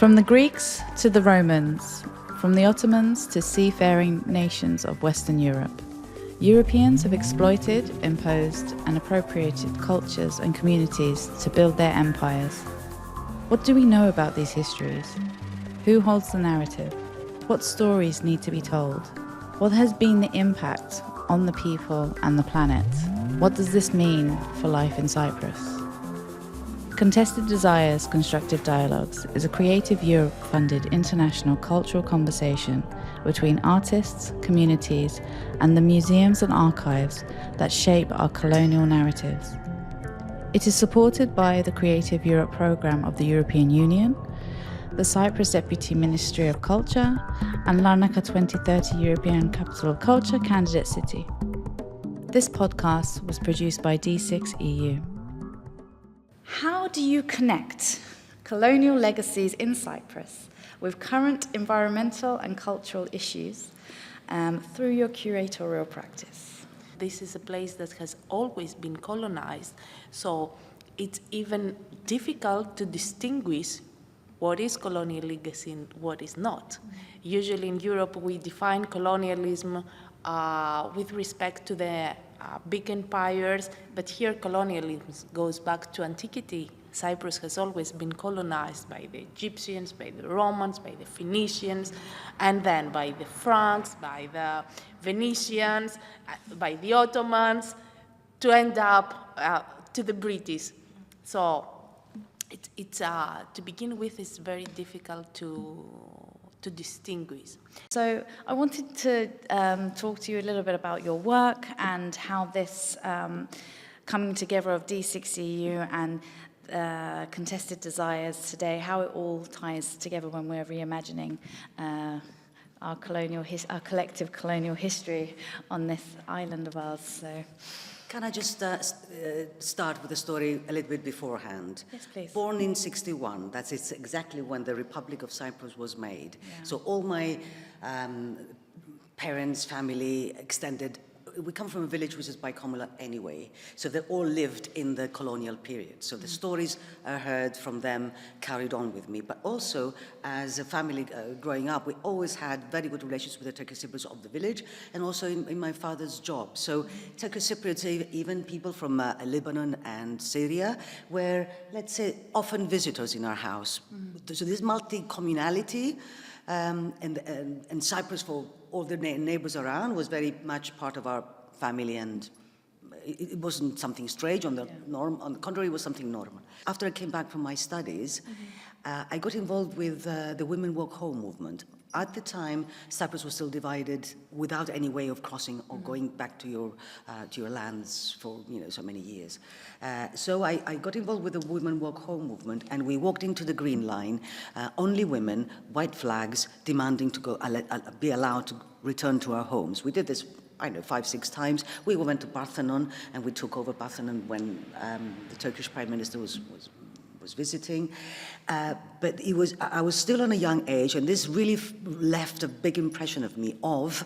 From the Greeks to the Romans, from the Ottomans to seafaring nations of Western Europe, Europeans have exploited, imposed, and appropriated cultures and communities to build their empires. What do we know about these histories? Who holds the narrative? What stories need to be told? What has been the impact on the people and the planet? What does this mean for life in Cyprus? Contested Desires Constructive Dialogues is a Creative Europe-funded international cultural conversation between artists, communities, and the museums and archives that shape our colonial narratives. It is supported by the Creative Europe programme of the European Union, the Cyprus Deputy Ministry of Culture, and Larnaca 2030 European Capital of Culture candidate city. This podcast was produced by D6EU. How do you connect colonial legacies in Cyprus with current environmental and cultural issues through your curatorial practice? This is a place that has always been colonized, so it's even difficult to distinguish what is colonial legacy and what is not. Usually in Europe we define colonialism with respect to the big empires, but here colonialism goes back to antiquity. Cyprus has always been colonized by the Egyptians, by the Romans, by the Phoenicians, and then by the Franks, by the Venetians, by the Ottomans, to end up to the British. So it's to begin with, it's very difficult to distinguish. So I wanted to talk to you a little bit about your work and how this coming together of D6EU and Contested Desires today, how it all ties together when we're reimagining our collective colonial history on this island of ours. So. Can I just start with a story a little bit beforehand? Yes, please. Born in 61, it's exactly when the Republic of Cyprus was made. Yeah. So all my parents, family, extended, we come from a village which is bicommunal anyway, so they all lived in the colonial period. So the stories I heard from them carried on with me. But also, as a family growing up, we always had very good relations with the Turkish Cypriots of the village, and also in my father's job. So Turkish Cypriots, even people from Lebanon and Syria, were, let's say, often visitors in our house. So this multi-communality, and Cyprus, for all the neighbors around, was very much part of our family, and it wasn't something strange. On the contrary, it was something normal. After I came back from my studies, I got involved with the Women Walk Home movement. At the time, Cyprus was still divided without any way of crossing or going back to your lands for so many years. So I got involved with the Women Walk Home movement, and we walked into the Green Line, only women, white flags, demanding to be allowed to return to our homes. We did this, 5-6 times. We went to Parthenon, and we took over Parthenon when the Turkish Prime Minister was visiting, but I was still on a young age, and this really left a big impression of me of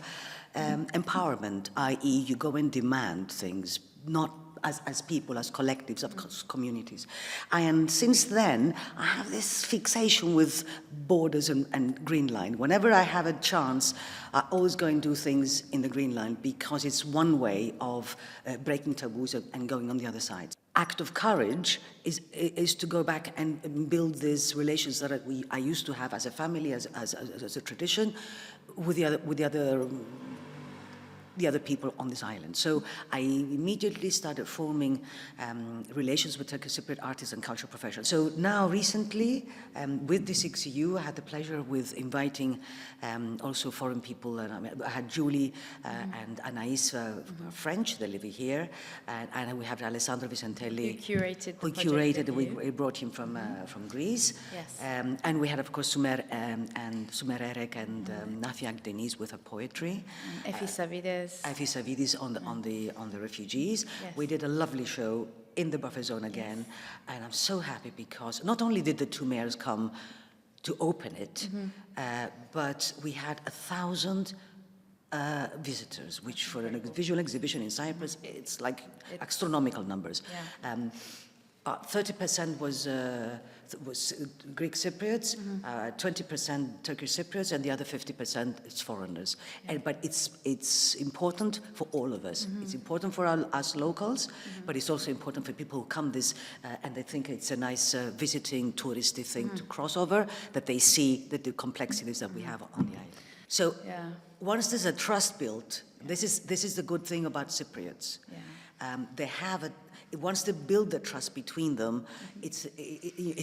empowerment, i.e. you go and demand things, not as people, as collectives, as communities. And since then, I have this fixation with borders and Green Line. Whenever I have a chance, I always go and do things in the Green Line, because it's one way of breaking taboos and going on the other side. Act of courage is to go back and build these relations that I used to have as a family, as a tradition, with the other people on this island. So I immediately started forming relations with Turkish Cypriot artists and cultural professionals. So now recently, with D6EU, I had the pleasure with inviting also foreign people. I had Julie and Anaïs, French, they live here, and we have Alessandro Vicentelli, who curated we brought him from Greece. Yes. And we had, of course, Sumer Erek and Nafiak Denise with her poetry. Effie Savidis on the refugees. Yes. We did a lovely show in the buffer zone again, and I'm so happy because not only did the two mayors come to open it, but we had 1,000 visitors, which for a visual exhibition in Cyprus, it's like astronomical numbers. Yeah. 30% was Greek Cypriots, 20% Turkish Cypriots, and the other 50% is foreigners. But it's important for all of us. It's important for us locals, but it's also important for people who come and they think it's a nice visiting touristy thing to cross over, that they see the complexities that we have on the island. So once there's a trust built, this is the good thing about Cypriots. They have once they build the trust between them, it's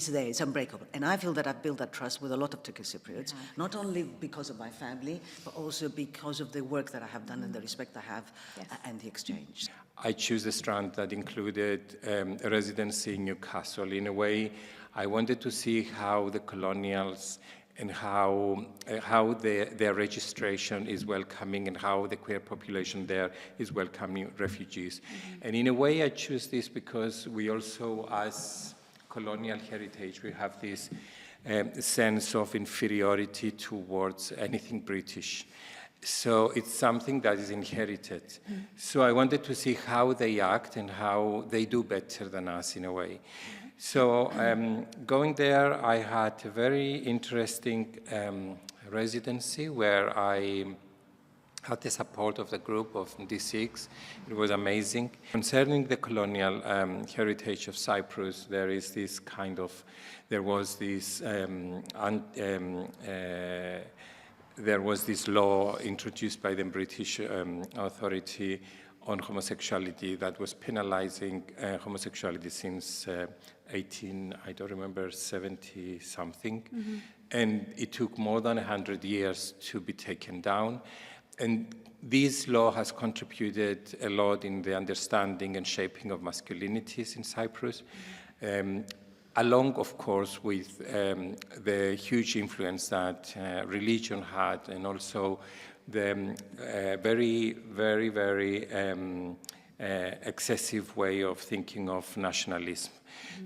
there, it's unbreakable. And I feel that I've built that trust with a lot of Turkish Cypriots, not only because of my family, but also because of the work that I have done and the respect I have and the exchange. I choose a strand that included a residency in Newcastle. In a way, I wanted to see how the colonials and how their registration is welcoming and how the queer population there is welcoming refugees. And in a way, I choose this because we also, as colonial heritage, we have this sense of inferiority towards anything British. So it's something that is inherited. So I wanted to see how they act and how they do better than us in a way. So going there, I had a very interesting residency where I had the support of the group of D6. It was amazing. Concerning the colonial heritage of Cyprus, there was this law introduced by the British authority on homosexuality that was penalizing homosexuality since I don't remember, 70-something. And it took more than 100 years to be taken down. And this law has contributed a lot in the understanding and shaping of masculinities in Cyprus, along, of course, with the huge influence that religion had, and also the very, very, very excessive way of thinking of nationalism.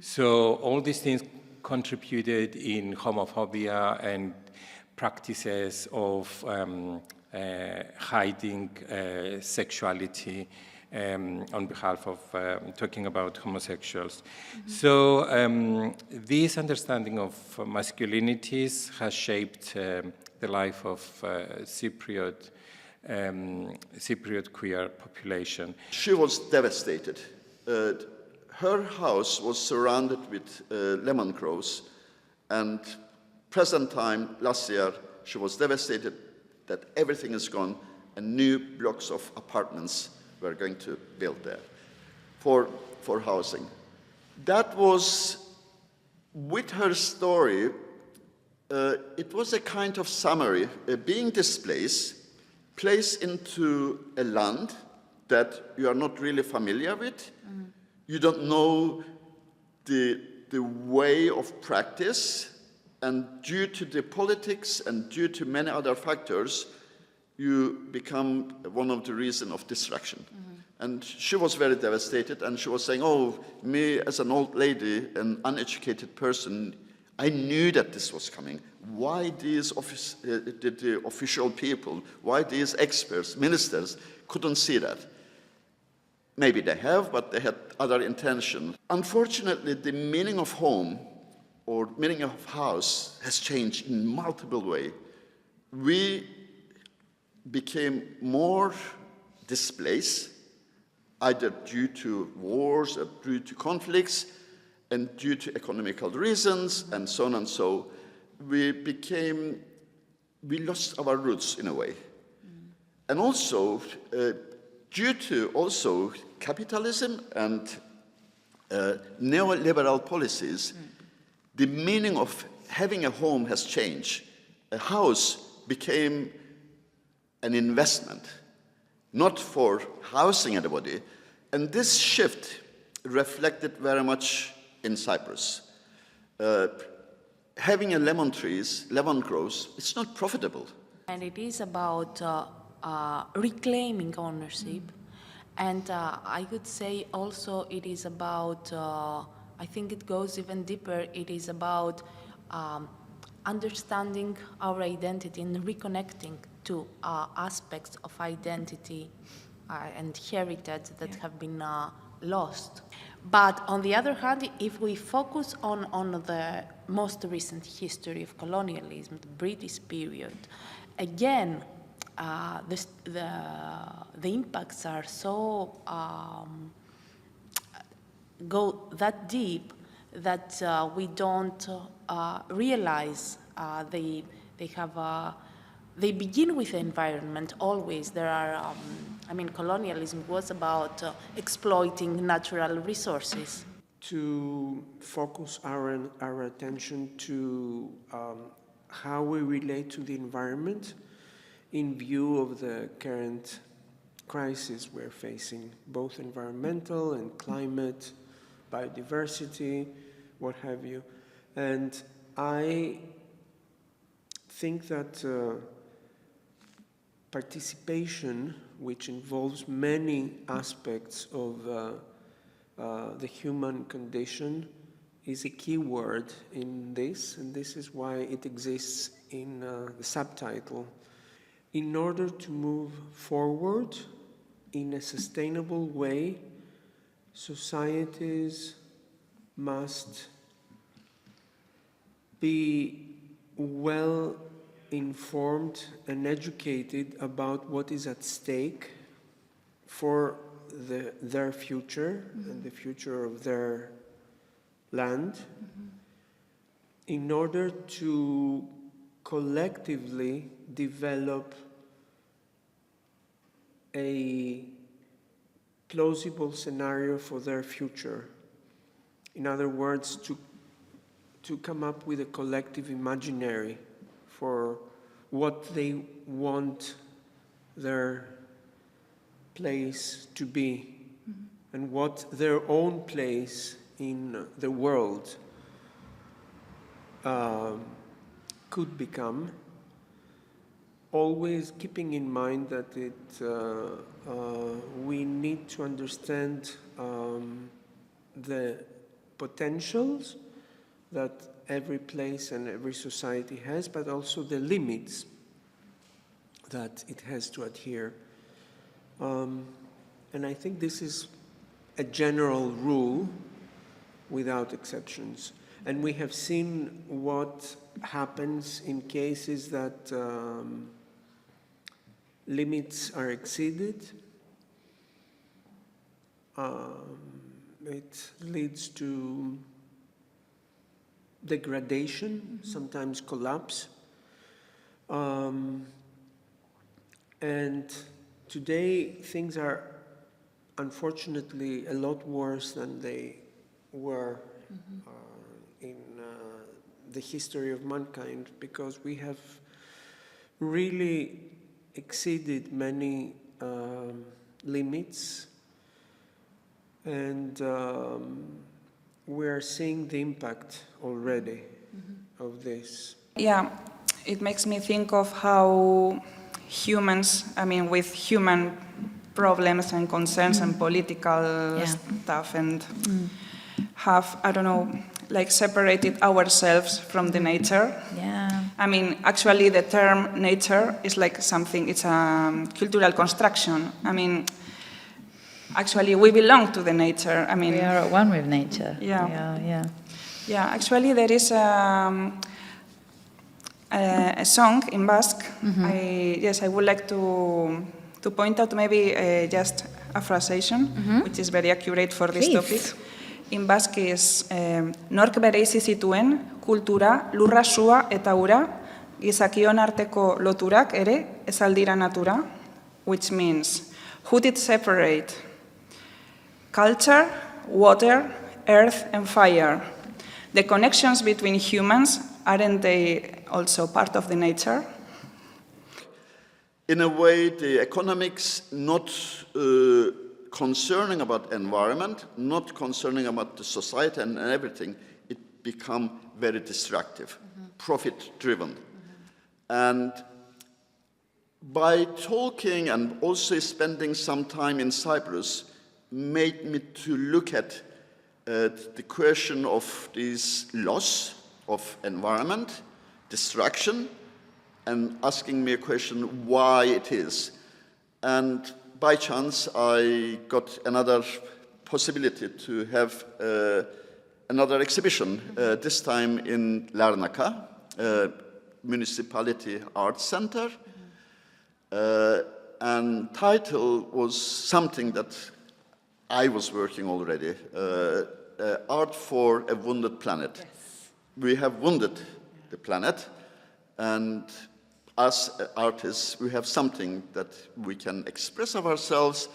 So all these things contributed in homophobia and practices of hiding sexuality on behalf of talking about homosexuals. So this understanding of masculinities has shaped the life of Cypriot queer population. She was devastated. Her house was surrounded with lemon groves, and present time, last year, she was devastated that everything is gone and new blocks of apartments were going to build there for housing. That was, with her story, it was a kind of summary, being displaced, placed into a land that you are not really familiar with. You don't know the way of practice, and due to the politics and due to many other factors, you become one of the reasons of distraction. And she was very devastated, and she was saying, oh, me as an old lady, an uneducated person, I knew that this was coming. Why these the official people, why these experts, ministers, couldn't see that? Maybe they have, but they had other intention. Unfortunately, the meaning of home or meaning of house has changed in multiple ways. We became more displaced, either due to wars or due to conflicts and due to economical reasons and so on and so. We lost our roots in a way. And also, due to also capitalism and neoliberal policies, the meaning of having a home has changed. A house became an investment, not for housing anybody. And this shift reflected very much in Cyprus. Having a lemon groves, it's not profitable. And it is about reclaiming ownership. And I would say also it is about, I think it goes even deeper, it is about understanding our identity and reconnecting to aspects of identity and heritage that have been lost. But on the other hand, if we focus on the most recent history of colonialism, the British period, again, the impacts are so go that deep that we don't realize they begin with the environment always. There are, colonialism was about exploiting natural resources. To focus our attention to how we relate to the environment in view of the current crisis we're facing, both environmental and climate, biodiversity, what have you. And I think that participation, which involves many aspects of the human condition, is a key word in this, and this is why it exists in the subtitle. In order to move forward in a sustainable way, societies must be well informed and educated about what is at stake for their future and the future of their land, in order to collectively develop a plausible scenario for their future. In other words, to come up with a collective imaginary for what they want their place to be and what their own place in the world could become, always keeping in mind that we need to understand the potentials that every place and every society has, but also the limits that it has to adhere. And I think this is a general rule without exceptions. And we have seen what happens in cases that limits are exceeded. It leads to degradation, sometimes collapse. And today things are unfortunately a lot worse than they were in the history of mankind, because we have really exceeded many limits, and we are seeing the impact already of this. Yeah, it makes me think of how humans, with human problems and concerns and political stuff, and have, separated ourselves from the nature. Yeah. Actually the term nature is like something, it's a cultural construction. Actually we belong to the nature. We are at one with nature. Yeah. Yeah, actually there is a song in Basque. I would like to point out maybe just a phrasation, which is very accurate for this topic. In Basque is nork bereizi zituen kultura, lurra, sua eta ura, gizakion arteko loturak ere ez aldira natura, which means who did separate culture, water, earth and fire. The connections between humans, aren't they also part of the nature? In a way, the economics not concerning about environment, not concerning about the society and everything, it become very destructive, profit-driven. And by talking and also spending some time in Cyprus made me to look at the question of this loss of environment, destruction, and asking me a question why it is. And by chance, I got another possibility to have another exhibition, this time in Larnaca, Municipality Arts Center. And title was something that I was working already, Art for a Wounded Planet. Yes. We have wounded the planet, and as artists, we have something that we can express of ourselves,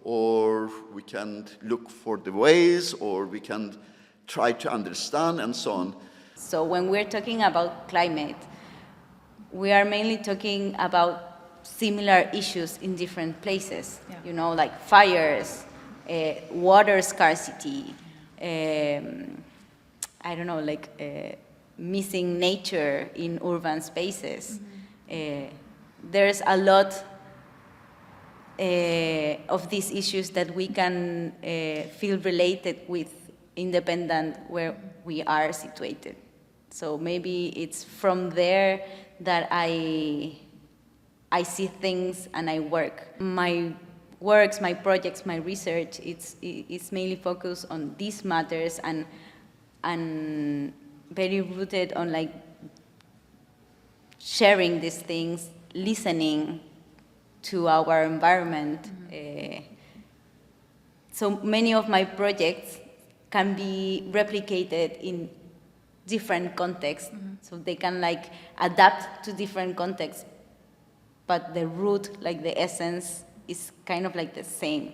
or we can look for the ways, or we can try to understand, and so on. So when we're talking about climate, we are mainly talking about similar issues in different places, Yeah. you know, like fires, water scarcity, I don't know, like missing nature in urban spaces. There's a lot of these issues that we can feel related with, independent where we are situated. So maybe it's from there that I see things and I work. My works, my projects, my research, it's mainly focused on these matters and very rooted on like sharing these things, listening to our environment. So many of my projects can be replicated in different contexts, so they can like adapt to different contexts, but the root, like the essence, is kind of like the same,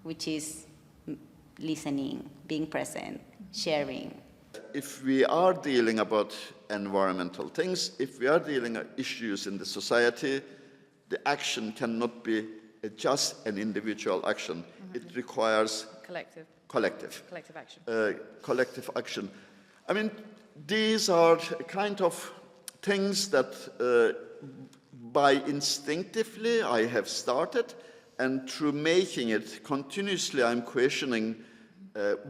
which is listening, being present, sharing. If we are dealing about environmental things, if we are dealing with issues in the society, the action cannot be just an individual action. It requires collective action. Collective action. I mean, these are kind of things that by instinctively I have started, and through making it continuously I'm questioning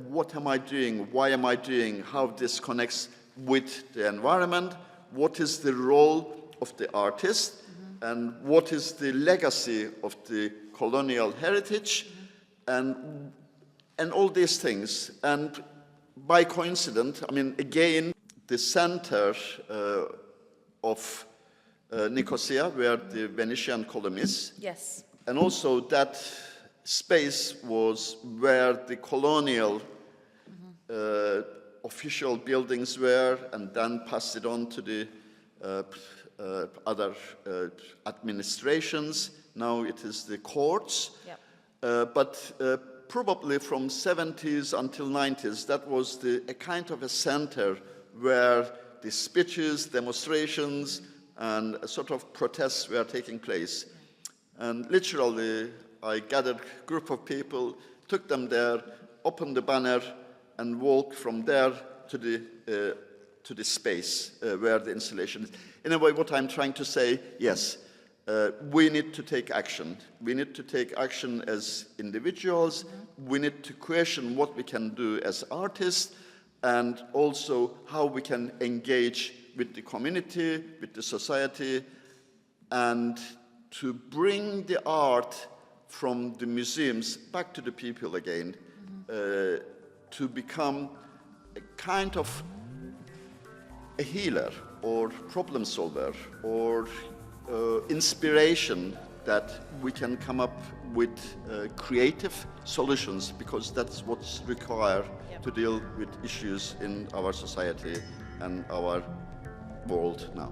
what am I doing, why am I doing, how this connects with the environment, what is the role of the artist, and what is the legacy of the colonial heritage, and all these things. And by coincidence, I mean, again, the center of Nicosia, where the Venetian column is, Yes. and also that space was where the colonial official buildings were, and then passed it on to the other administrations. Now it is the courts. Yep. But probably from 70s until 90s, that was a kind of a center where the speeches, demonstrations, and a sort of protests were taking place. And literally, I gathered a group of people, took them there, opened the banner, and walked from there to the space where the installation is. In a way, what I'm trying to say, yes, we need to take action. We need to take action as individuals. We need to question what we can do as artists, and also how we can engage with the community, with the society, and to bring the art from the museums back to the people again, to become a kind of a healer or problem solver or inspiration that we can come up with creative solutions, because that's what's required to deal with issues in our society and our world now.